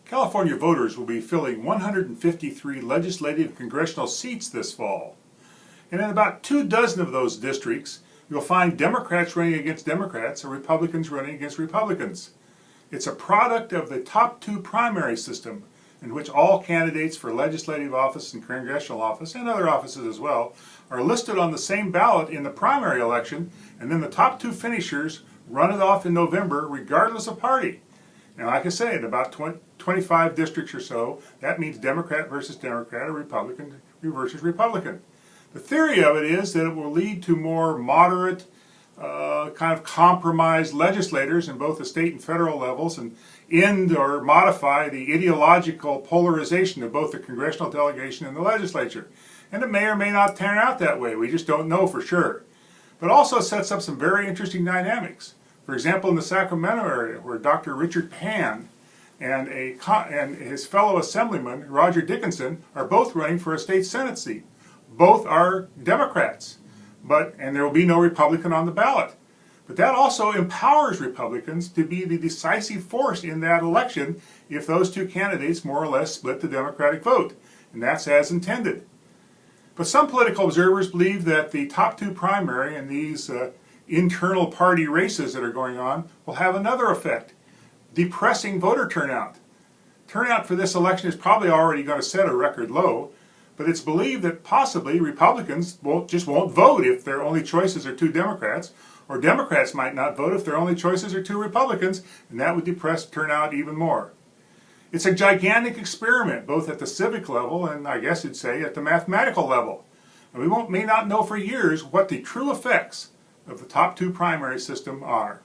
California voters will be filling 153 legislative and congressional seats this fall. And in about 24 of those districts, you'll find Democrats running against Democrats or Republicans running against Republicans. It's a product of the top two primary system, in which all candidates for legislative office and congressional office, and other offices as well, are listed on the same ballot in the primary election, and then the top two finishers run it off in November regardless of party. Now, like I say, in about 25 districts or so, that means Democrat versus Democrat or Republican versus Republican. The theory of it is that it will lead to more moderate, kind of compromised legislators in both the state and federal levels, and end or modify the ideological polarization of both the congressional delegation and the legislature. And it may or may not turn out that way. We just don't know for sure. But also sets up some very interesting dynamics. For example, in the Sacramento area, where Dr. Richard Pan and his fellow assemblyman, Roger Dickinson, are both running for a state Senate seat. Both are Democrats, and there will be no Republican on the ballot. But that also empowers Republicans to be the decisive force in that election if those two candidates more or less split the Democratic vote. And that's as intended. But some political observers believe that the top two primary and these internal party races that are going on will have another effect, depressing voter turnout. Turnout for this election is probably already going to set a record low, but it's believed that possibly Republicans just won't vote if their only choices are two Democrats, or Democrats might not vote if their only choices are two Republicans, and that would depress turnout even more. It's a gigantic experiment, both at the civic level and I guess you'd say at the mathematical level. And we may not know for years what the true effects of the top two primary system are.